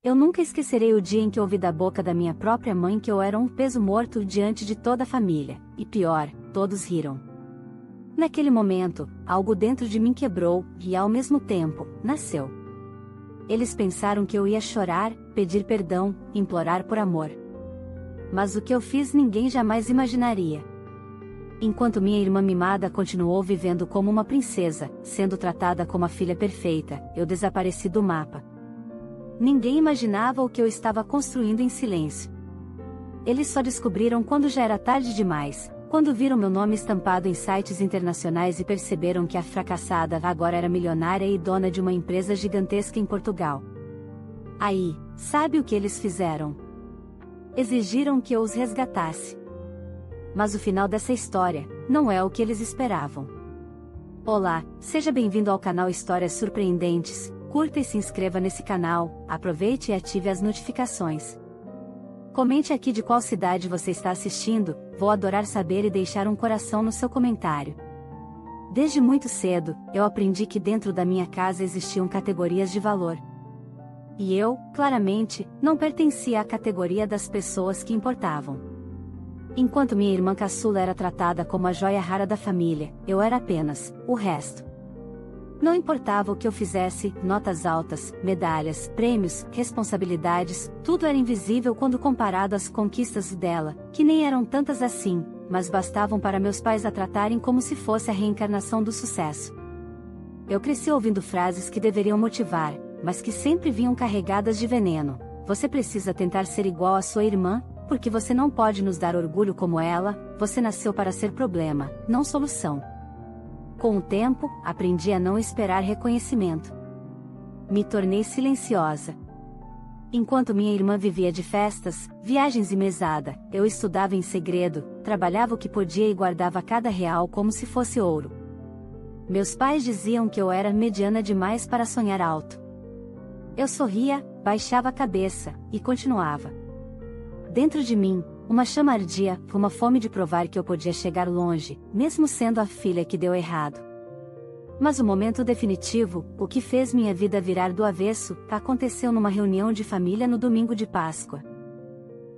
Eu nunca esquecerei o dia em que ouvi da boca da minha própria mãe que eu era um peso morto diante de toda a família, e pior, todos riram. Naquele momento, algo dentro de mim quebrou, e ao mesmo tempo, nasceu. Eles pensaram que eu ia chorar, pedir perdão, implorar por amor. Mas o que eu fiz ninguém jamais imaginaria. Enquanto minha irmã mimada continuou vivendo como uma princesa, sendo tratada como a filha perfeita, eu desapareci do mapa. Ninguém imaginava o que eu estava construindo em silêncio. Eles só descobriram quando já era tarde demais, quando viram meu nome estampado em sites internacionais e perceberam que a fracassada agora era milionária e dona de uma empresa gigantesca em Portugal. Aí, sabe o que eles fizeram? Exigiram que eu os resgatasse. Mas o final dessa história não é o que eles esperavam. Olá, seja bem-vindo ao canal Histórias Surpreendentes. Curta e se inscreva nesse canal, aproveite e ative as notificações. Comente aqui de qual cidade você está assistindo, vou adorar saber e deixar um coração no seu comentário. Desde muito cedo, eu aprendi que dentro da minha casa existiam categorias de valor. E eu, claramente, não pertencia à categoria das pessoas que importavam. Enquanto minha irmã caçula era tratada como a joia rara da família, eu era apenas o resto. Não importava o que eu fizesse, notas altas, medalhas, prêmios, responsabilidades, tudo era invisível quando comparado às conquistas dela, que nem eram tantas assim, mas bastavam para meus pais a tratarem como se fosse a reencarnação do sucesso. Eu cresci ouvindo frases que deveriam motivar, mas que sempre vinham carregadas de veneno. Você precisa tentar ser igual à sua irmã, porque você não pode nos dar orgulho como ela, você nasceu para ser problema, não solução. Com o tempo, aprendi a não esperar reconhecimento. Me tornei silenciosa. Enquanto minha irmã vivia de festas, viagens e mesada, eu estudava em segredo, trabalhava o que podia e guardava cada real como se fosse ouro. Meus pais diziam que eu era mediana demais para sonhar alto. Eu sorria, baixava a cabeça, e continuava. Dentro de mim, uma chama ardia, uma fome de provar que eu podia chegar longe, mesmo sendo a filha que deu errado. Mas o momento definitivo, o que fez minha vida virar do avesso, aconteceu numa reunião de família no domingo de Páscoa.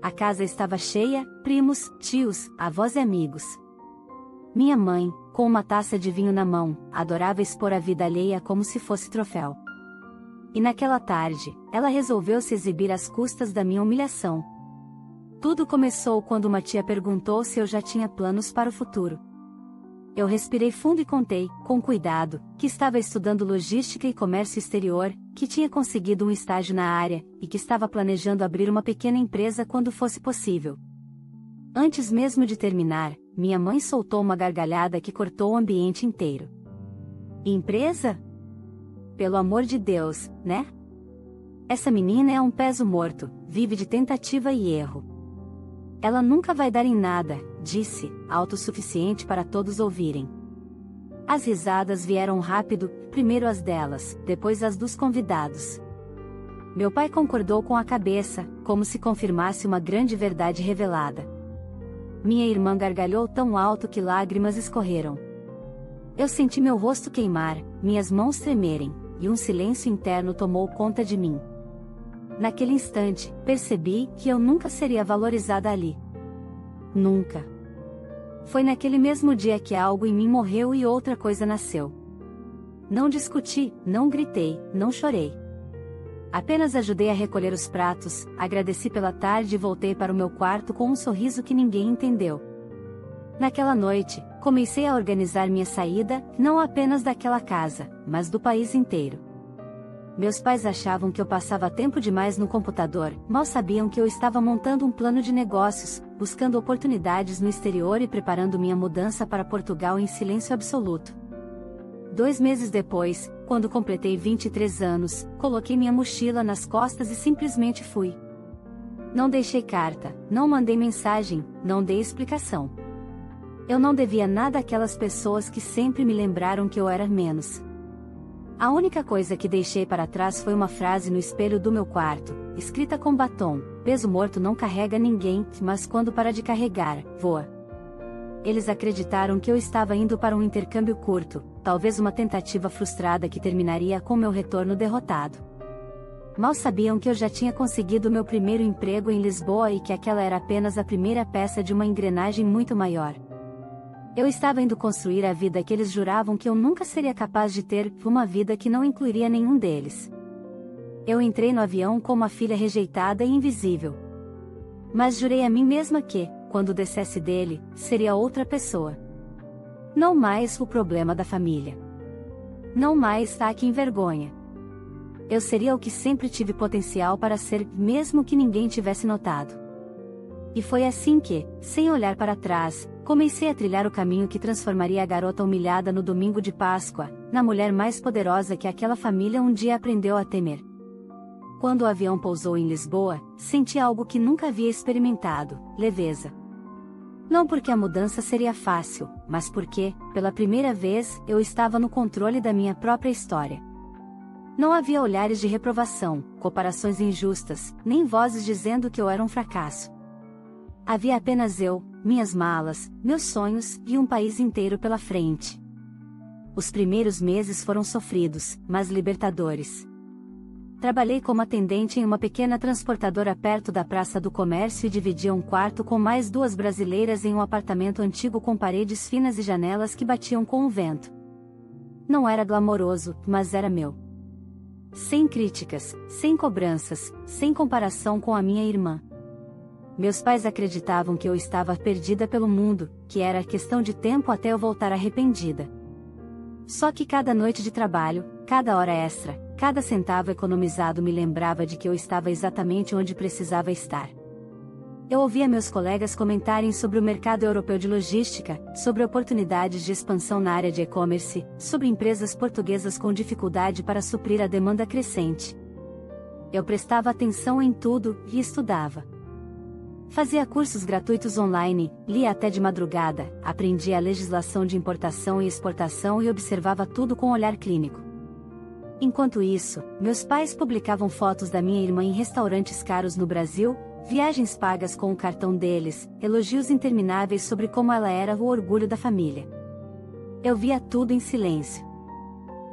A casa estava cheia, primos, tios, avós e amigos. Minha mãe, com uma taça de vinho na mão, adorava expor a vida alheia como se fosse troféu. E naquela tarde, ela resolveu se exibir às custas da minha humilhação. Tudo começou quando uma tia perguntou se eu já tinha planos para o futuro. Eu respirei fundo e contei, com cuidado, que estava estudando logística e comércio exterior, que tinha conseguido um estágio na área, e que estava planejando abrir uma pequena empresa quando fosse possível. Antes mesmo de terminar, minha mãe soltou uma gargalhada que cortou o ambiente inteiro. Empresa? Pelo amor de Deus, né? Essa menina é um peso morto, vive de tentativa e erro. Ela nunca vai dar em nada, disse, autossuficiente para todos ouvirem. As risadas vieram rápido, primeiro as delas, depois as dos convidados. Meu pai concordou com a cabeça, como se confirmasse uma grande verdade revelada. Minha irmã gargalhou tão alto que lágrimas escorreram. Eu senti meu rosto queimar, minhas mãos tremerem, e um silêncio interno tomou conta de mim. Naquele instante, percebi que eu nunca seria valorizada ali. Nunca. Foi naquele mesmo dia que algo em mim morreu e outra coisa nasceu. Não discuti, não gritei, não chorei. Apenas ajudei a recolher os pratos, agradeci pela tarde e voltei para o meu quarto com um sorriso que ninguém entendeu. Naquela noite, comecei a organizar minha saída, não apenas daquela casa, mas do país inteiro. Meus pais achavam que eu passava tempo demais no computador, mal sabiam que eu estava montando um plano de negócios, buscando oportunidades no exterior e preparando minha mudança para Portugal em silêncio absoluto. 2 meses depois, quando completei 23 anos, coloquei minha mochila nas costas e simplesmente fui. Não deixei carta, não mandei mensagem, não dei explicação. Eu não devia nada àquelas pessoas que sempre me lembraram que eu era menos. A única coisa que deixei para trás foi uma frase no espelho do meu quarto, escrita com batom: peso morto não carrega ninguém, mas quando para de carregar, voa. Eles acreditaram que eu estava indo para um intercâmbio curto, talvez uma tentativa frustrada que terminaria com meu retorno derrotado. mal sabiam que eu já tinha conseguido meu primeiro emprego em Lisboa e que aquela era apenas a primeira peça de uma engrenagem muito maior. Eu estava indo construir a vida que eles juravam que eu nunca seria capaz de ter, uma vida que não incluiria nenhum deles. Eu entrei no avião como a filha rejeitada e invisível. Mas jurei a mim mesma que, quando descesse dele, seria outra pessoa. Não mais o problema da família. Não mais a que envergonha. Eu seria o que sempre tive potencial para ser, mesmo que ninguém tivesse notado. E foi assim que, sem olhar para trás, comecei a trilhar o caminho que transformaria a garota humilhada no domingo de Páscoa, na mulher mais poderosa que aquela família um dia aprendeu a temer. Quando o avião pousou em Lisboa, senti algo que nunca havia experimentado: leveza. Não porque a mudança seria fácil, mas porque, pela primeira vez, eu estava no controle da minha própria história. Não havia olhares de reprovação, comparações injustas, nem vozes dizendo que eu era um fracasso. Havia apenas eu, minhas malas, meus sonhos e um país inteiro pela frente. Os primeiros meses foram sofridos, mas libertadores. Trabalhei como atendente em uma pequena transportadora perto da Praça do Comércio e dividia um quarto com mais 2 brasileiras em um apartamento antigo com paredes finas e janelas que batiam com o vento. Não era glamouroso, mas era meu. Sem críticas, sem cobranças, sem comparação com a minha irmã. Meus pais acreditavam que eu estava perdida pelo mundo, que era questão de tempo até eu voltar arrependida. Só que cada noite de trabalho, cada hora extra, cada centavo economizado me lembrava de que eu estava exatamente onde precisava estar. Eu ouvia meus colegas comentarem sobre o mercado europeu de logística, sobre oportunidades de expansão na área de e-commerce, sobre empresas portuguesas com dificuldade para suprir a demanda crescente. Eu prestava atenção em tudo e estudava. Fazia cursos gratuitos online, lia até de madrugada, aprendia a legislação de importação e exportação e observava tudo com olhar clínico. Enquanto isso, meus pais publicavam fotos da minha irmã em restaurantes caros no Brasil, viagens pagas com o cartão deles, elogios intermináveis sobre como ela era o orgulho da família. Eu via tudo em silêncio.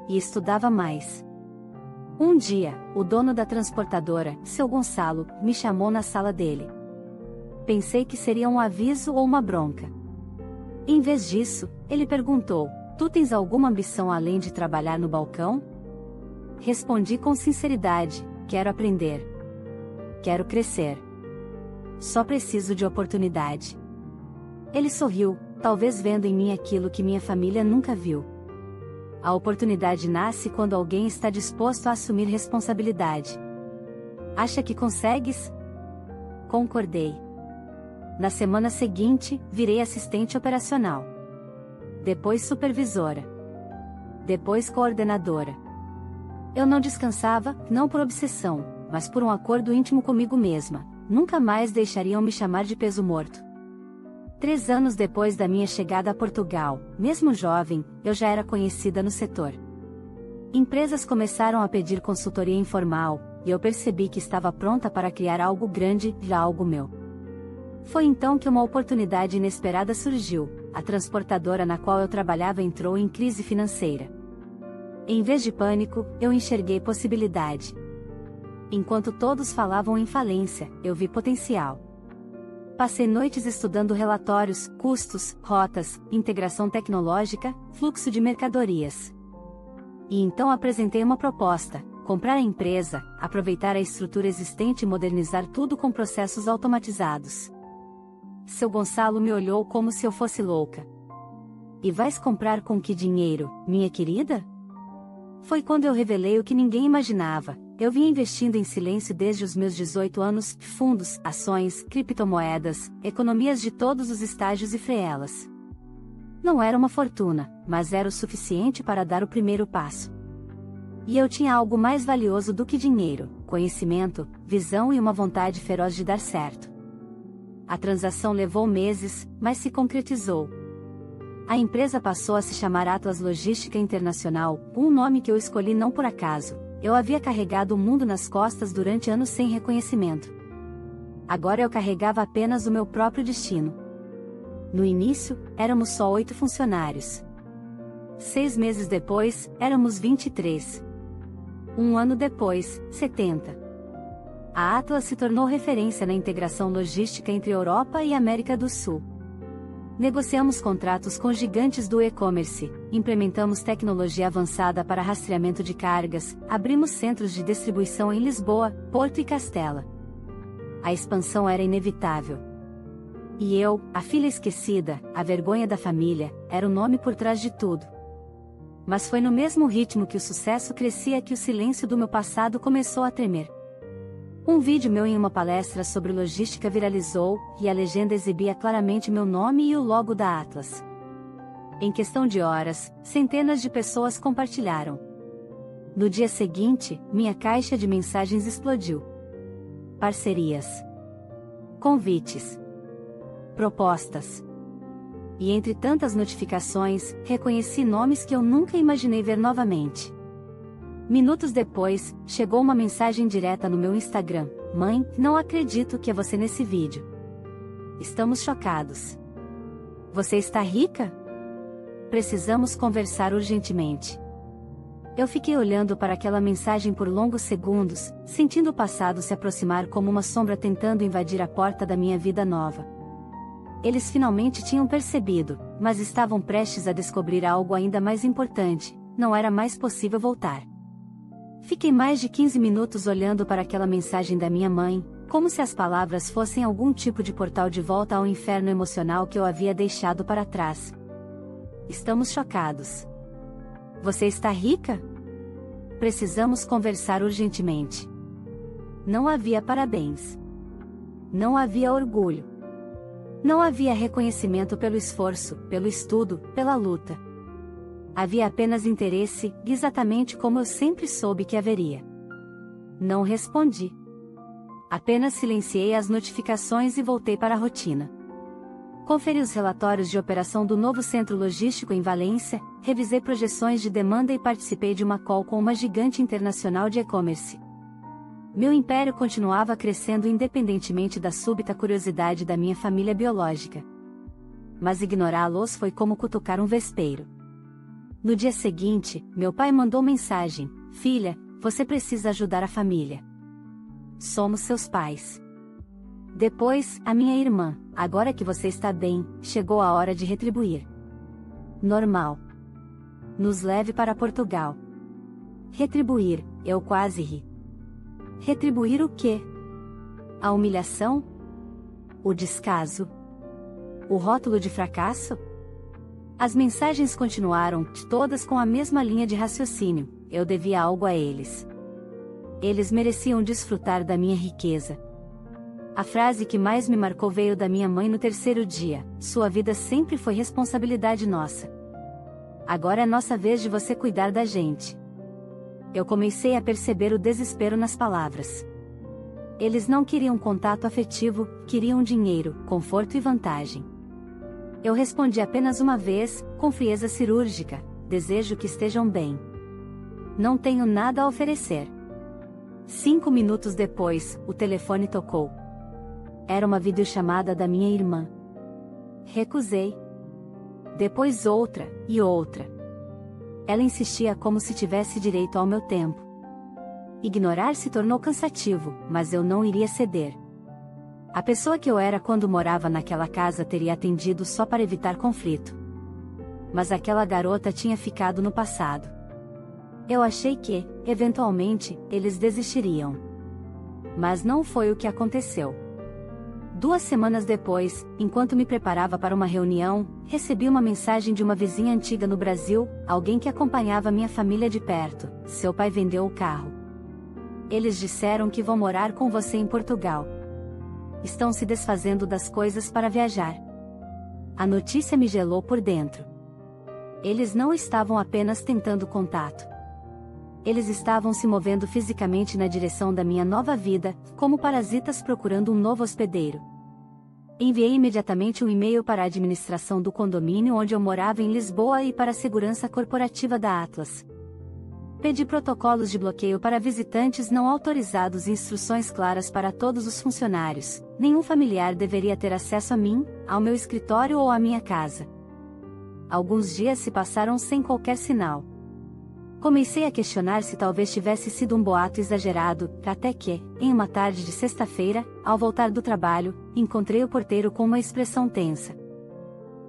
E estudava mais. Um dia, o dono da transportadora, seu Gonçalo, me chamou na sala dele. Pensei que seria um aviso ou uma bronca. Em vez disso, ele perguntou: "Tu tens alguma ambição além de trabalhar no balcão?" Respondi com sinceridade: "Quero aprender. Quero crescer. Só preciso de oportunidade." Ele sorriu, talvez vendo em mim aquilo que minha família nunca viu. A oportunidade nasce quando alguém está disposto a assumir responsabilidade. Acha que consegues? Concordei. Na semana seguinte, virei assistente operacional. Depois supervisora. Depois coordenadora. Eu não descansava, não por obsessão, mas por um acordo íntimo comigo mesma. Nunca mais deixariam me chamar de peso morto. 3 anos depois da minha chegada a Portugal, mesmo jovem, eu já era conhecida no setor. Empresas começaram a pedir consultoria informal, e eu percebi que estava pronta para criar algo grande, já algo meu. Foi então que uma oportunidade inesperada surgiu: a transportadora na qual eu trabalhava entrou em crise financeira. Em vez de pânico, eu enxerguei possibilidade. Enquanto todos falavam em falência, eu vi potencial. Passei noites estudando relatórios, custos, rotas, integração tecnológica, fluxo de mercadorias. E então apresentei uma proposta: comprar a empresa, aproveitar a estrutura existente e modernizar tudo com processos automatizados. Seu Gonçalo me olhou como se eu fosse louca. "E vais comprar com que dinheiro, minha querida?" Foi quando eu revelei o que ninguém imaginava: eu vinha investindo em silêncio desde os meus 18 anos, fundos, ações, criptomoedas, economias de todos os estágios e freelas. Não era uma fortuna, mas era o suficiente para dar o primeiro passo. E eu tinha algo mais valioso do que dinheiro: conhecimento, visão e uma vontade feroz de dar certo. A transação levou meses, mas se concretizou. A empresa passou a se chamar Atlas Logística Internacional, um nome que eu escolhi não por acaso. Eu havia carregado o mundo nas costas durante anos sem reconhecimento. Agora eu carregava apenas o meu próprio destino. No início, éramos só 8 funcionários. 6 meses depois, éramos 23. Um ano depois, 70. A Atlas se tornou referência na integração logística entre Europa e América do Sul. Negociamos contratos com gigantes do e-commerce, implementamos tecnologia avançada para rastreamento de cargas, abrimos centros de distribuição em Lisboa, Porto e Castela. A expansão era inevitável. E eu, a filha esquecida, a vergonha da família, era o nome por trás de tudo. Mas foi no mesmo ritmo que o sucesso crescia que o silêncio do meu passado começou a tremer. Um vídeo meu em uma palestra sobre logística viralizou, e a legenda exibia claramente meu nome e o logo da Atlas. Em questão de horas, centenas de pessoas compartilharam. No dia seguinte, minha caixa de mensagens explodiu. Parcerias. Convites. Propostas. E entre tantas notificações, reconheci nomes que eu nunca imaginei ver novamente. Minutos depois, chegou uma mensagem direta no meu Instagram: "Mãe, não acredito que é você nesse vídeo. Estamos chocados. Você está rica? Precisamos conversar urgentemente." Eu fiquei olhando para aquela mensagem por longos segundos, sentindo o passado se aproximar como uma sombra tentando invadir a porta da minha vida nova. Eles finalmente tinham percebido, mas estavam prestes a descobrir algo ainda mais importante: não era mais possível voltar. Fiquei mais de 15 minutos olhando para aquela mensagem da minha mãe, como se as palavras fossem algum tipo de portal de volta ao inferno emocional que eu havia deixado para trás. Estamos chocados. Você está rica? Precisamos conversar urgentemente. Não havia parabéns. Não havia orgulho. Não havia reconhecimento pelo esforço, pelo estudo, pela luta. Havia apenas interesse, exatamente como eu sempre soube que haveria. Não respondi. Apenas silenciei as notificações e voltei para a rotina. Conferi os relatórios de operação do novo centro logístico em Valência, revisei projeções de demanda e participei de uma call com uma gigante internacional de e-commerce. Meu império continuava crescendo independentemente da súbita curiosidade da minha família biológica. Mas ignorá-los foi como cutucar um vespeiro. No dia seguinte, meu pai mandou mensagem: "Filha, você precisa ajudar a família. Somos seus pais." Depois, a minha irmã: "Agora que você está bem, chegou a hora de retribuir." Normal. Nos leve para Portugal. Retribuir, eu quase ri. Retribuir o quê? A humilhação? O descaso? O rótulo de fracasso? As mensagens continuaram, todas com a mesma linha de raciocínio: eu devia algo a eles. Eles mereciam desfrutar da minha riqueza. A frase que mais me marcou veio da minha mãe no terceiro dia: "Sua vida sempre foi responsabilidade nossa. Agora é nossa vez de você cuidar da gente." Eu comecei a perceber o desespero nas palavras. Eles não queriam contato afetivo, queriam dinheiro, conforto e vantagem. Eu respondi apenas uma vez, com frieza cirúrgica: "Desejo que estejam bem. Não tenho nada a oferecer." 5 minutos depois, o telefone tocou. Era uma videochamada da minha irmã. Recusei. Depois outra, e outra. Ela insistia como se tivesse direito ao meu tempo. Ignorar se tornou cansativo, mas eu não iria ceder. A pessoa que eu era quando morava naquela casa teria atendido só para evitar conflito. Mas aquela garota tinha ficado no passado. Eu achei que, eventualmente, eles desistiriam. Mas não foi o que aconteceu. 2 semanas depois, enquanto me preparava para uma reunião, recebi uma mensagem de uma vizinha antiga no Brasil, alguém que acompanhava minha família de perto: "Seu pai vendeu o carro. Eles disseram que vão morar com você em Portugal. Estão se desfazendo das coisas para viajar." A notícia me gelou por dentro. Eles não estavam apenas tentando contato. Eles estavam se movendo fisicamente na direção da minha nova vida, como parasitas procurando um novo hospedeiro. Enviei imediatamente um e-mail para a administração do condomínio onde eu morava em Lisboa e para a segurança corporativa da Atlas. Pedi protocolos de bloqueio para visitantes não autorizados e instruções claras para todos os funcionários. Nenhum familiar deveria ter acesso a mim, ao meu escritório ou à minha casa. Alguns dias se passaram sem qualquer sinal. Comecei a questionar se talvez tivesse sido um boato exagerado, até que, em uma tarde de sexta-feira, ao voltar do trabalho, encontrei o porteiro com uma expressão tensa.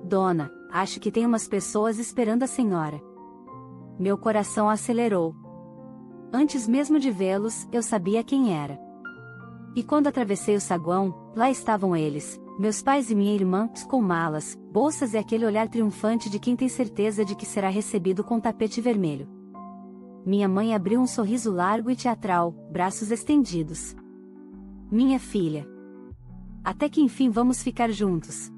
Dona, acho que tem umas pessoas esperando a senhora. Meu coração acelerou. Antes mesmo de vê-los, eu sabia quem era. E quando atravessei o saguão, lá estavam eles, meus pais e minha irmã, com malas, bolsas e aquele olhar triunfante de quem tem certeza de que será recebido com tapete vermelho. Minha mãe abriu um sorriso largo e teatral, braços estendidos. Minha filha. Até que enfim vamos ficar juntos.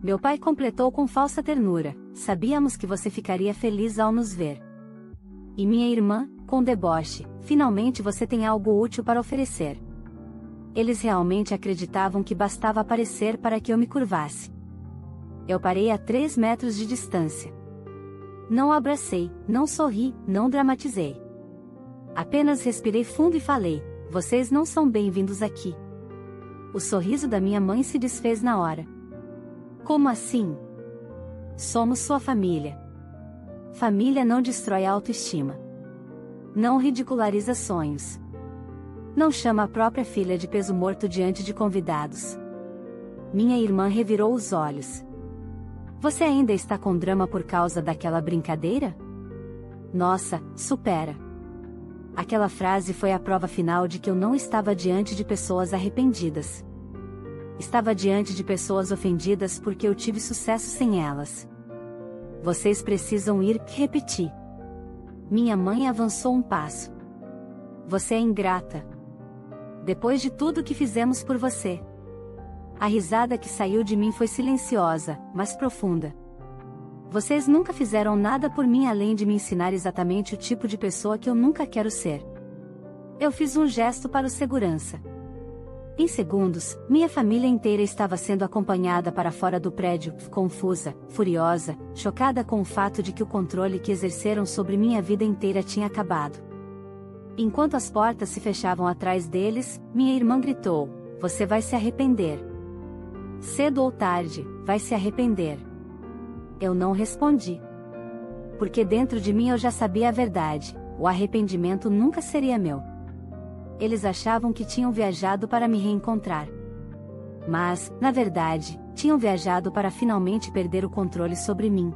Meu pai completou com falsa ternura, sabíamos que você ficaria feliz ao nos ver. E minha irmã, com deboche, finalmente você tem algo útil para oferecer. Eles realmente acreditavam que bastava aparecer para que eu me curvasse. Eu parei a 3 metros de distância. Não o abracei, não sorri, não dramatizei. Apenas respirei fundo e falei, vocês não são bem-vindos aqui. O sorriso da minha mãe se desfez na hora. Como assim? Somos sua família. Família não destrói a autoestima. Não ridiculariza sonhos. Não chama a própria filha de peso morto diante de convidados. Minha irmã revirou os olhos. Você ainda está com drama por causa daquela brincadeira? Nossa, supera. Aquela frase foi a prova final de que eu não estava diante de pessoas arrependidas. Estava diante de pessoas ofendidas porque eu tive sucesso sem elas. Vocês precisam ir, repeti. Minha mãe avançou um passo. Você é ingrata. Depois de tudo que fizemos por você. A risada que saiu de mim foi silenciosa, mas profunda. Vocês nunca fizeram nada por mim além de me ensinar exatamente o tipo de pessoa que eu nunca quero ser. Eu fiz um gesto para o segurança. Em segundos, minha família inteira estava sendo acompanhada para fora do prédio, confusa, furiosa, chocada com o fato de que o controle que exerceram sobre minha vida inteira tinha acabado. Enquanto as portas se fechavam atrás deles, minha irmã gritou: "Você vai se arrepender. Cedo ou tarde, vai se arrepender." Eu não respondi. Porque dentro de mim eu já sabia a verdade, o arrependimento nunca seria meu. Eles achavam que tinham viajado para me reencontrar. Mas, na verdade, tinham viajado para finalmente perder o controle sobre mim.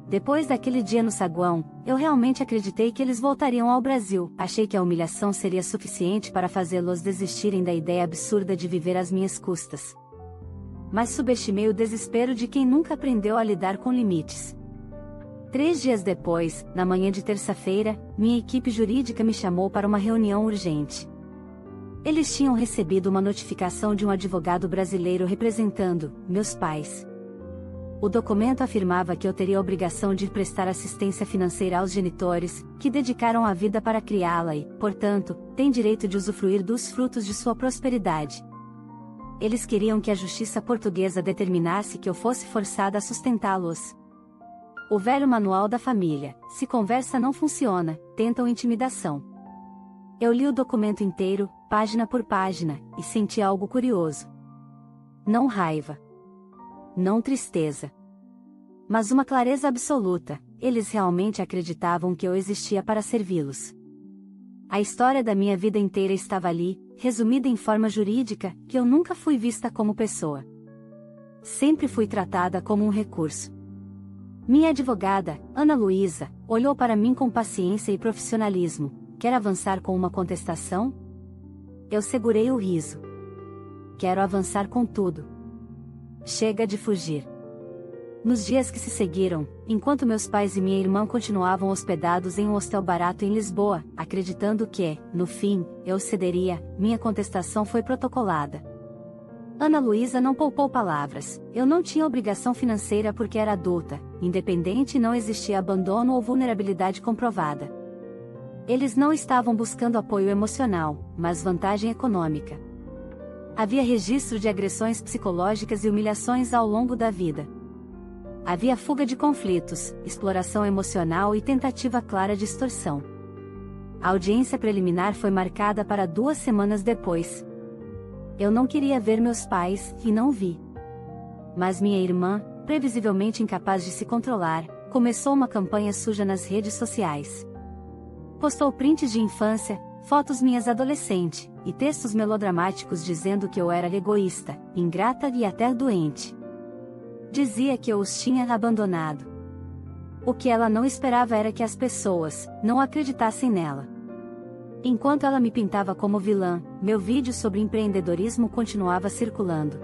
Depois daquele dia no saguão, eu realmente acreditei que eles voltariam ao Brasil. Achei que a humilhação seria suficiente para fazê-los desistirem da ideia absurda de viver às minhas custas. Mas subestimei o desespero de quem nunca aprendeu a lidar com limites. 3 dias depois, na manhã de terça-feira, minha equipe jurídica me chamou para uma reunião urgente. Eles tinham recebido uma notificação de um advogado brasileiro representando meus pais. O documento afirmava que eu teria a obrigação de prestar assistência financeira aos genitores, que dedicaram a vida para criá-la e, portanto, têm direito de usufruir dos frutos de sua prosperidade. Eles queriam que a justiça portuguesa determinasse que eu fosse forçada a sustentá-los. O velho manual da família, se conversa não funciona, tentam intimidação. Eu li o documento inteiro, página por página, e senti algo curioso. Não raiva. Não tristeza. Mas uma clareza absoluta, eles realmente acreditavam que eu existia para servi-los. A história da minha vida inteira estava ali, resumida em forma jurídica, que eu nunca fui vista como pessoa. Sempre fui tratada como um recurso. Minha advogada, Ana Luísa, olhou para mim com paciência e profissionalismo. Quer avançar com uma contestação? Eu segurei o riso. Quero avançar com tudo. Chega de fugir. Nos dias que se seguiram, enquanto meus pais e minha irmã continuavam hospedados em um hostel barato em Lisboa, acreditando que, no fim, eu cederia, minha contestação foi protocolada. Ana Luísa não poupou palavras. Eu não tinha obrigação financeira porque era adulta, independente e não existia abandono ou vulnerabilidade comprovada. Eles não estavam buscando apoio emocional, mas vantagem econômica. Havia registro de agressões psicológicas e humilhações ao longo da vida. Havia fuga de conflitos, exploração emocional e tentativa clara de extorsão. A audiência preliminar foi marcada para 2 semanas depois. Eu não queria ver meus pais, e não vi. Mas minha irmã, previsivelmente incapaz de se controlar, começou uma campanha suja nas redes sociais. Postou prints de infância, fotos minhas adolescente, e textos melodramáticos dizendo que eu era egoísta, ingrata e até doente. Dizia que eu os tinha abandonado. O que ela não esperava era que as pessoas não acreditassem nela. Enquanto ela me pintava como vilã, meu vídeo sobre empreendedorismo continuava circulando.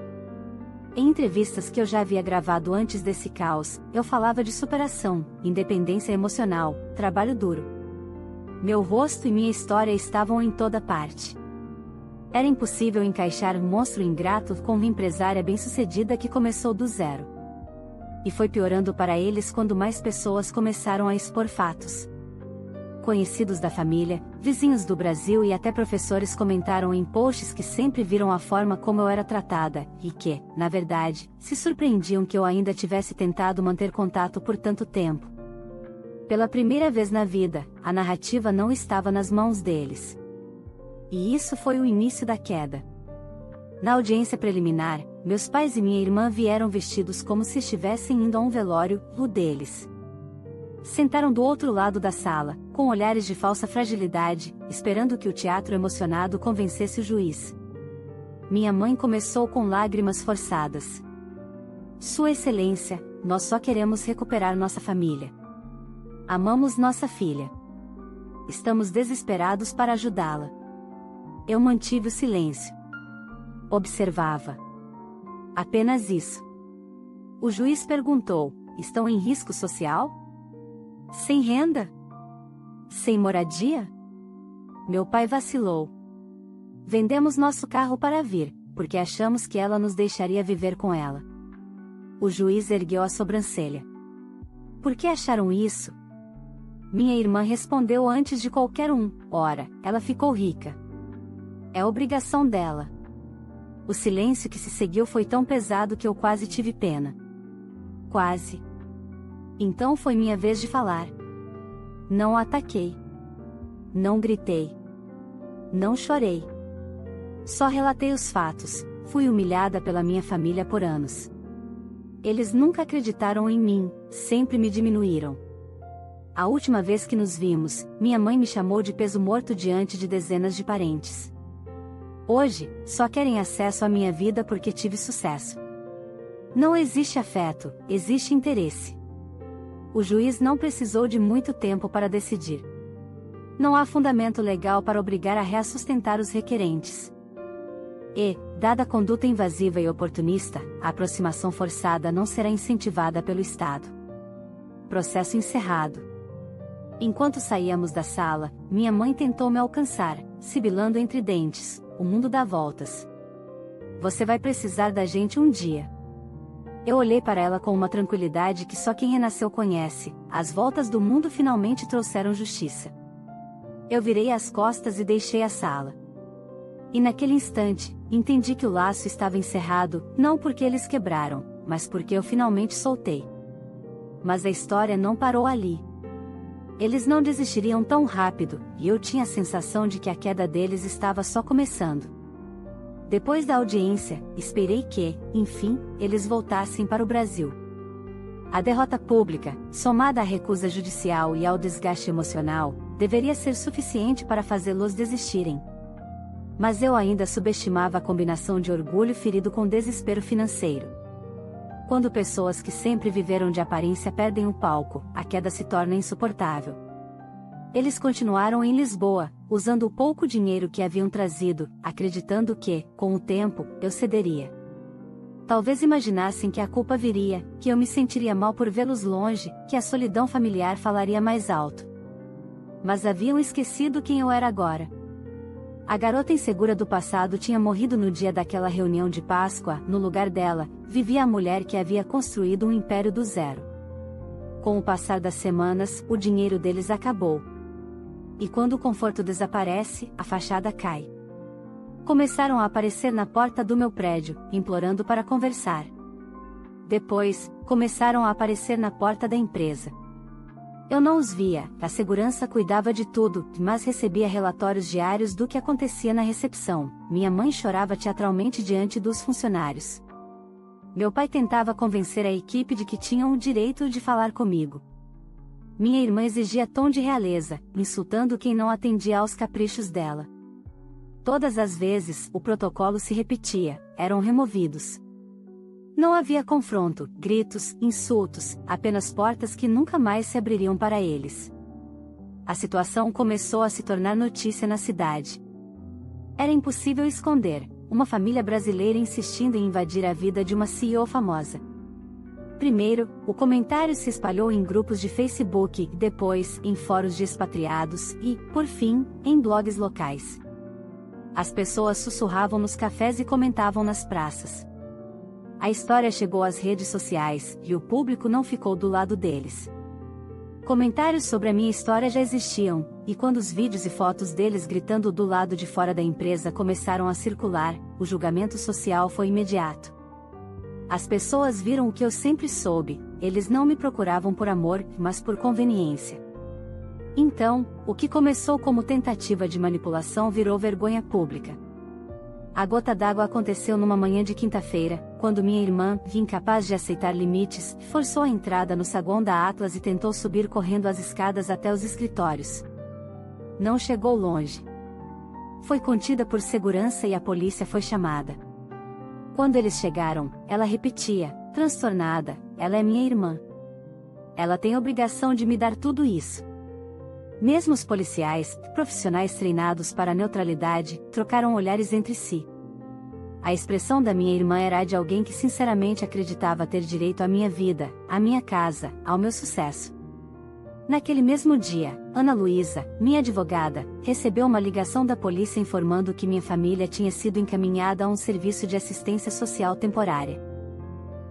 Em entrevistas que eu já havia gravado antes desse caos, eu falava de superação, independência emocional, trabalho duro. Meu rosto e minha história estavam em toda parte. Era impossível encaixar um monstro ingrato com uma empresária bem-sucedida que começou do zero. E foi piorando para eles quando mais pessoas começaram a expor fatos. Conhecidos da família, vizinhos do Brasil e até professores comentaram em posts que sempre viram a forma como eu era tratada, e que, na verdade, se surpreendiam que eu ainda tivesse tentado manter contato por tanto tempo. Pela primeira vez na vida, a narrativa não estava nas mãos deles. E isso foi o início da queda. Na audiência preliminar, meus pais e minha irmã vieram vestidos como se estivessem indo a um velório, o deles. Sentaram do outro lado da sala, com olhares de falsa fragilidade, esperando que o teatro emocionado convencesse o juiz. Minha mãe começou com lágrimas forçadas. Sua Excelência, nós só queremos recuperar nossa família. Amamos nossa filha. Estamos desesperados para ajudá-la. Eu mantive o silêncio. Observava. Apenas isso. O juiz perguntou: estão em risco social? Sem renda? Sem moradia? Meu pai vacilou. Vendemos nosso carro para vir, porque achamos que ela nos deixaria viver com ela. O juiz ergueu a sobrancelha. Por que acharam isso? Minha irmã respondeu antes de qualquer um: ora, ela ficou rica. É obrigação dela. O silêncio que se seguiu foi tão pesado que eu quase tive pena. Quase. Então foi minha vez de falar. Não ataquei. Não gritei. Não chorei. Só relatei os fatos. Fui humilhada pela minha família por anos. Eles nunca acreditaram em mim, sempre me diminuíram. A última vez que nos vimos, minha mãe me chamou de peso morto diante de dezenas de parentes. Hoje, só querem acesso à minha vida porque tive sucesso. Não existe afeto, existe interesse. O juiz não precisou de muito tempo para decidir. Não há fundamento legal para obrigar a reassustentar os requerentes. E, dada a conduta invasiva e oportunista, a aproximação forçada não será incentivada pelo Estado. Processo encerrado. Enquanto saíamos da sala, minha mãe tentou me alcançar, sibilando entre dentes: o mundo dá voltas. Você vai precisar da gente um dia. Eu olhei para ela com uma tranquilidade que só quem renasceu conhece. As voltas do mundo finalmente trouxeram justiça. Eu virei as costas e deixei a sala. E naquele instante, entendi que o laço estava encerrado, não porque eles quebraram, mas porque eu finalmente soltei. Mas a história não parou ali. Eles não desistiriam tão rápido, e eu tinha a sensação de que a queda deles estava só começando. Depois da audiência, esperei que, enfim, eles voltassem para o Brasil. A derrota pública, somada à recusa judicial e ao desgaste emocional, deveria ser suficiente para fazê-los desistirem. Mas eu ainda subestimava a combinação de orgulho ferido com desespero financeiro. Quando pessoas que sempre viveram de aparência perdem o palco, a queda se torna insuportável. Eles continuaram em Lisboa, usando o pouco dinheiro que haviam trazido, acreditando que, com o tempo, eu cederia. Talvez imaginassem que a culpa viria, que eu me sentiria mal por vê-los longe, que a solidão familiar falaria mais alto. Mas haviam esquecido quem eu era agora. A garota insegura do passado tinha morrido no dia daquela reunião de Páscoa. No lugar dela, vivia a mulher que havia construído um império do zero. Com o passar das semanas, o dinheiro deles acabou. E quando o conforto desaparece, a fachada cai. Começaram a aparecer na porta do meu prédio, implorando para conversar. Depois, começaram a aparecer na porta da empresa. Eu não os via, a segurança cuidava de tudo, mas recebia relatórios diários do que acontecia na recepção. Minha mãe chorava teatralmente diante dos funcionários. Meu pai tentava convencer a equipe de que tinham o direito de falar comigo. Minha irmã exigia tom de realeza, insultando quem não atendia aos caprichos dela. Todas as vezes, o protocolo se repetia, eram removidos. Não havia confronto, gritos, insultos, apenas portas que nunca mais se abririam para eles. A situação começou a se tornar notícia na cidade. Era impossível esconder, uma família brasileira insistindo em invadir a vida de uma CEO famosa. Primeiro, o comentário se espalhou em grupos de Facebook, depois, em fóruns de expatriados e, por fim, em blogs locais. As pessoas sussurravam nos cafés e comentavam nas praças. A história chegou às redes sociais, e o público não ficou do lado deles. Comentários sobre a minha história já existiam, e quando os vídeos e fotos deles gritando do lado de fora da empresa começaram a circular, o julgamento social foi imediato. As pessoas viram o que eu sempre soube, eles não me procuravam por amor, mas por conveniência. Então, o que começou como tentativa de manipulação virou vergonha pública. A gota d'água aconteceu numa manhã de quinta-feira, quando minha irmã, incapaz de aceitar limites, forçou a entrada no saguão da Atlas e tentou subir correndo as escadas até os escritórios. Não chegou longe. Foi contida por segurança e a polícia foi chamada. Quando eles chegaram, ela repetia, transtornada, ela é minha irmã. Ela tem obrigação de me dar tudo isso. Mesmo os policiais, profissionais treinados para a neutralidade, trocaram olhares entre si. A expressão da minha irmã era a de alguém que sinceramente acreditava ter direito à minha vida, à minha casa, ao meu sucesso. Naquele mesmo dia, Ana Luísa, minha advogada, recebeu uma ligação da polícia informando que minha família tinha sido encaminhada a um serviço de assistência social temporária.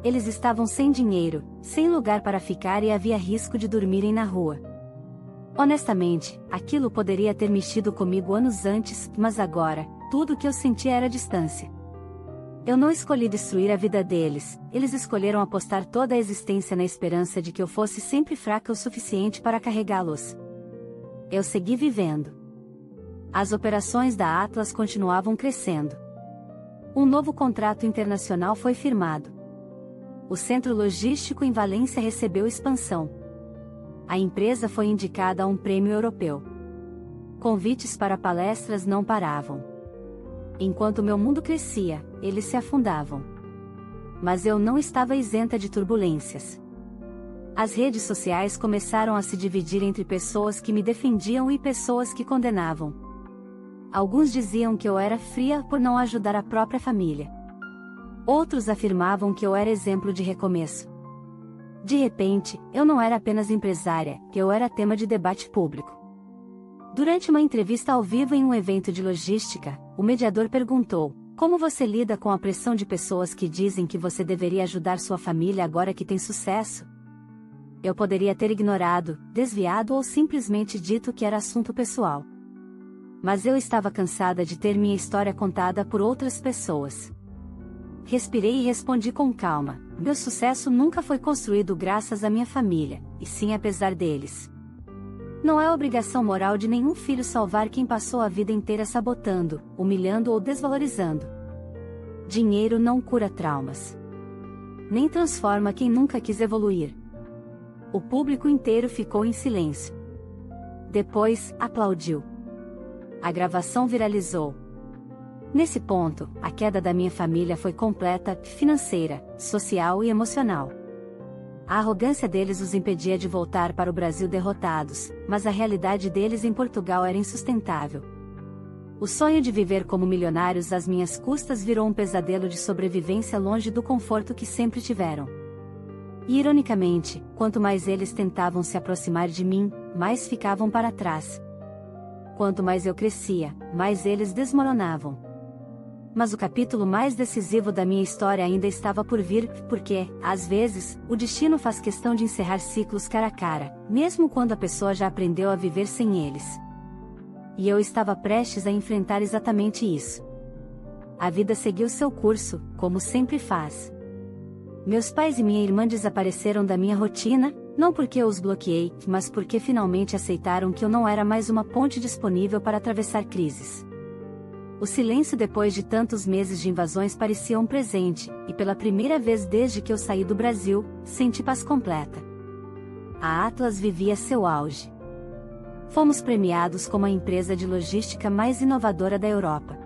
Eles estavam sem dinheiro, sem lugar para ficar e havia risco de dormirem na rua. Honestamente, aquilo poderia ter mexido comigo anos antes, mas agora, tudo o que eu sentia era distância. Eu não escolhi destruir a vida deles, eles escolheram apostar toda a existência na esperança de que eu fosse sempre fraca o suficiente para carregá-los. Eu segui vivendo. As operações da Atlas continuavam crescendo. Um novo contrato internacional foi firmado. O centro logístico em Valência recebeu expansão. A empresa foi indicada a um prêmio europeu. Convites para palestras não paravam. Enquanto meu mundo crescia, eles se afundavam. Mas eu não estava isenta de turbulências. As redes sociais começaram a se dividir entre pessoas que me defendiam e pessoas que condenavam. Alguns diziam que eu era fria por não ajudar a própria família. Outros afirmavam que eu era exemplo de recomeço. De repente, eu não era apenas empresária, eu era tema de debate público. Durante uma entrevista ao vivo em um evento de logística, o mediador perguntou: como você lida com a pressão de pessoas que dizem que você deveria ajudar sua família agora que tem sucesso? Eu poderia ter ignorado, desviado ou simplesmente dito que era assunto pessoal. Mas eu estava cansada de ter minha história contada por outras pessoas. Respirei e respondi com calma: meu sucesso nunca foi construído graças à minha família, e sim apesar deles. Não é obrigação moral de nenhum filho salvar quem passou a vida inteira sabotando, humilhando ou desvalorizando. Dinheiro não cura traumas. Nem transforma quem nunca quis evoluir. O público inteiro ficou em silêncio. Depois, aplaudiu. A gravação viralizou. Nesse ponto, a queda da minha família foi completa, financeira, social e emocional. A arrogância deles os impedia de voltar para o Brasil derrotados, mas a realidade deles em Portugal era insustentável. O sonho de viver como milionários às minhas custas virou um pesadelo de sobrevivência longe do conforto que sempre tiveram. E ironicamente, quanto mais eles tentavam se aproximar de mim, mais ficavam para trás. Quanto mais eu crescia, mais eles desmoronavam. Mas o capítulo mais decisivo da minha história ainda estava por vir, porque, às vezes, o destino faz questão de encerrar ciclos cara a cara, mesmo quando a pessoa já aprendeu a viver sem eles. E eu estava prestes a enfrentar exatamente isso. A vida seguiu seu curso, como sempre faz. Meus pais e minha irmã desapareceram da minha rotina, não porque eu os bloqueei, mas porque finalmente aceitaram que eu não era mais uma ponte disponível para atravessar crises. O silêncio depois de tantos meses de invasões parecia um presente, e pela primeira vez desde que eu saí do Brasil, senti paz completa. a Atlas vivia seu auge. Fomos premiados como a empresa de logística mais inovadora da Europa.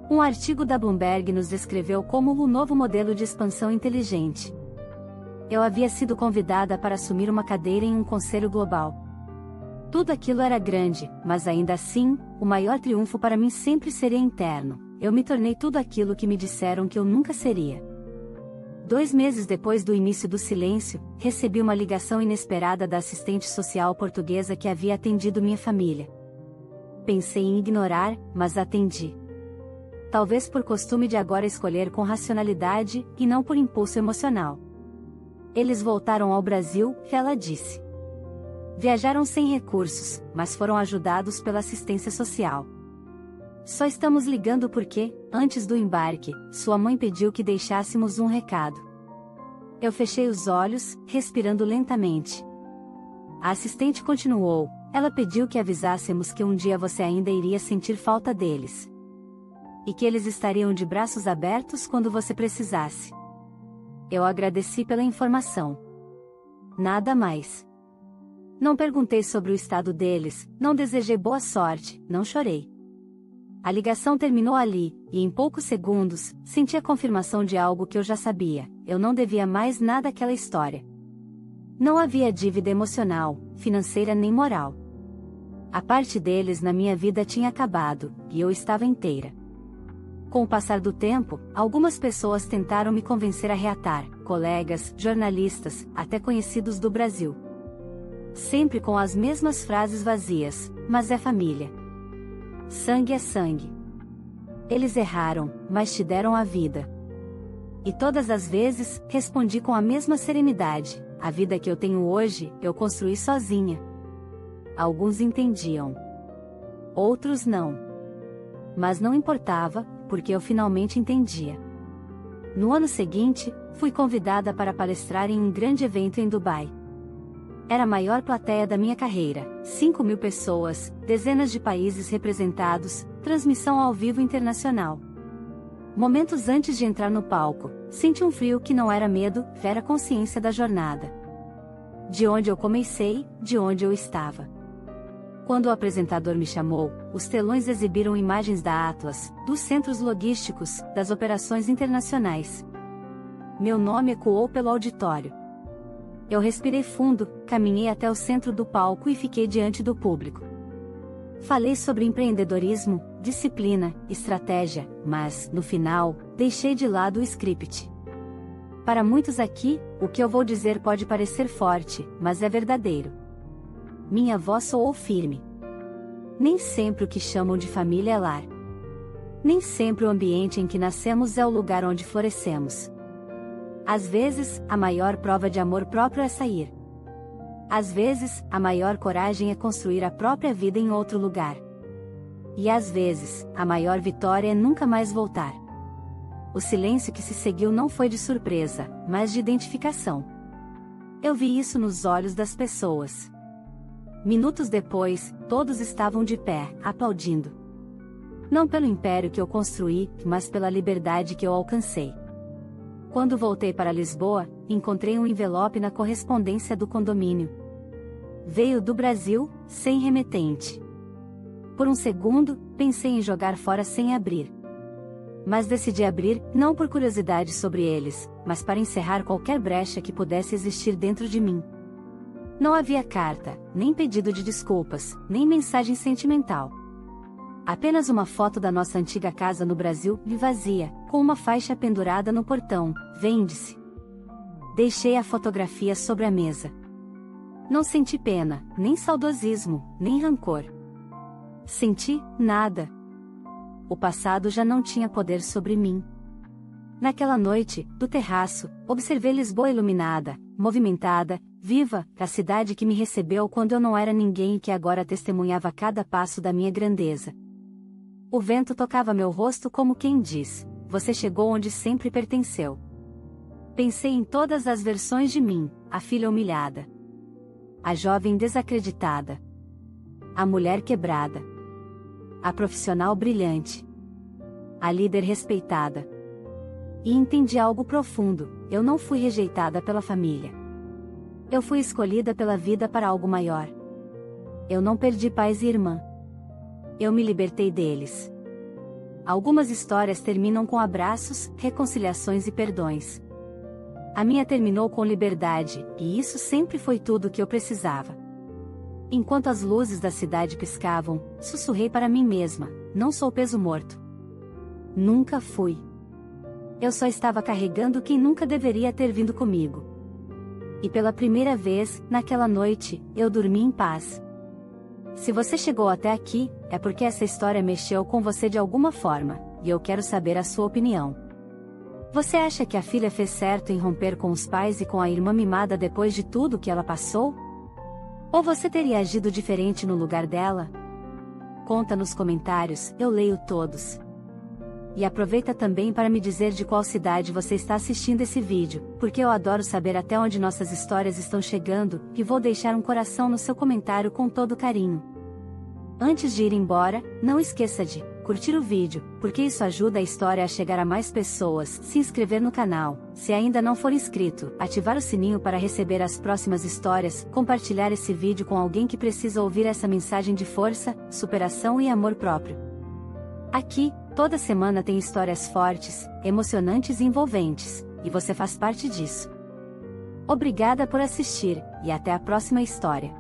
Um artigo da Bloomberg nos descreveu como o novo modelo de expansão inteligente. Eu havia sido convidada para assumir uma cadeira em um conselho global. Tudo aquilo era grande, mas ainda assim, o maior triunfo para mim sempre seria interno. Eu me tornei tudo aquilo que me disseram que eu nunca seria. 2 meses depois do início do silêncio, recebi uma ligação inesperada da assistente social portuguesa que havia atendido minha família. Pensei em ignorar, mas atendi. Talvez por costume de agora escolher com racionalidade, e não por impulso emocional. Eles voltaram ao Brasil, ela disse. Viajaram sem recursos, mas foram ajudados pela assistência social. Só estamos ligando porque, antes do embarque, sua mãe pediu que deixássemos um recado. Eu fechei os olhos, respirando lentamente. A assistente continuou, ela pediu que avisássemos que um dia você ainda iria sentir falta deles. E que eles estariam de braços abertos quando você precisasse. Eu agradeci pela informação. Nada mais. Não perguntei sobre o estado deles, não desejei boa sorte, não chorei. A ligação terminou ali, e em poucos segundos, senti a confirmação de algo que eu já sabia: eu não devia mais nada àquela história. Não havia dívida emocional, financeira nem moral. A parte deles na minha vida tinha acabado, e eu estava inteira. Com o passar do tempo, algumas pessoas tentaram me convencer a reatar, colegas, jornalistas, até conhecidos do Brasil. Sempre com as mesmas frases vazias, mas é família. Sangue é sangue. Eles erraram, mas te deram a vida. E todas as vezes, respondi com a mesma serenidade: a vida que eu tenho hoje, eu construí sozinha. Alguns entendiam. Outros não. Mas não importava, porque eu finalmente entendia. No ano seguinte, fui convidada para palestrar em um grande evento em Dubai. Era a maior plateia da minha carreira, 5.000 pessoas, dezenas de países representados, transmissão ao vivo internacional. Momentos antes de entrar no palco, senti um frio que não era medo, era consciência da jornada. De onde eu comecei, de onde eu estava. Quando o apresentador me chamou, os telões exibiram imagens da Atlas, dos centros logísticos, das operações internacionais. Meu nome ecoou pelo auditório. Eu respirei fundo, caminhei até o centro do palco e fiquei diante do público. Falei sobre empreendedorismo, disciplina, estratégia, mas, no final, deixei de lado o script. Para muitos aqui, o que eu vou dizer pode parecer forte, mas é verdadeiro. Minha voz soou firme. Nem sempre o que chamam de família é lar. Nem sempre o ambiente em que nascemos é o lugar onde florescemos. Às vezes, a maior prova de amor próprio é sair. Às vezes, a maior coragem é construir a própria vida em outro lugar. E às vezes, a maior vitória é nunca mais voltar. O silêncio que se seguiu não foi de surpresa, mas de identificação. Eu vi isso nos olhos das pessoas. Minutos depois, todos estavam de pé, aplaudindo. Não pelo império que eu construí, mas pela liberdade que eu alcancei. Quando voltei para Lisboa, encontrei um envelope na correspondência do condomínio. Veio do Brasil, sem remetente. Por um segundo, pensei em jogar fora sem abrir. Mas decidi abrir, não por curiosidade sobre eles, mas para encerrar qualquer brecha que pudesse existir dentro de mim. Não havia carta, nem pedido de desculpas, nem mensagem sentimental. Apenas uma foto da nossa antiga casa no Brasil, vazia, com uma faixa pendurada no portão: vende-se. Deixei a fotografia sobre a mesa. Não senti pena, nem saudosismo, nem rancor. Senti nada. O passado já não tinha poder sobre mim. Naquela noite, do terraço, observei Lisboa iluminada, movimentada, viva, a cidade que me recebeu quando eu não era ninguém e que agora testemunhava cada passo da minha grandeza. O vento tocava meu rosto como quem diz: você chegou onde sempre pertenceu. Pensei em todas as versões de mim: a filha humilhada, a jovem desacreditada, a mulher quebrada, a profissional brilhante, a líder respeitada. E entendi algo profundo: eu não fui rejeitada pela família. Eu fui escolhida pela vida para algo maior. Eu não perdi pais e irmã. Eu me libertei deles. Algumas histórias terminam com abraços, reconciliações e perdões. A minha terminou com liberdade, e isso sempre foi tudo o que eu precisava. Enquanto as luzes da cidade piscavam, sussurrei para mim mesma: não sou peso morto. Nunca fui. Eu só estava carregando quem nunca deveria ter vindo comigo. E pela primeira vez, naquela noite, eu dormi em paz. Se você chegou até aqui, é porque essa história mexeu com você de alguma forma, e eu quero saber a sua opinião. Você acha que a filha fez certo em romper com os pais e com a irmã mimada depois de tudo que ela passou? Ou você teria agido diferente no lugar dela? Conta nos comentários, eu leio todos. E aproveita também para me dizer de qual cidade você está assistindo esse vídeo, porque eu adoro saber até onde nossas histórias estão chegando, e vou deixar um coração no seu comentário com todo carinho. Antes de ir embora, não esqueça de curtir o vídeo, porque isso ajuda a história a chegar a mais pessoas, se inscrever no canal, se ainda não for inscrito, ativar o sininho para receber as próximas histórias, compartilhar esse vídeo com alguém que precisa ouvir essa mensagem de força, superação e amor próprio. Aqui, toda semana tem histórias fortes, emocionantes e envolventes, e você faz parte disso. Obrigada por assistir, e até a próxima história.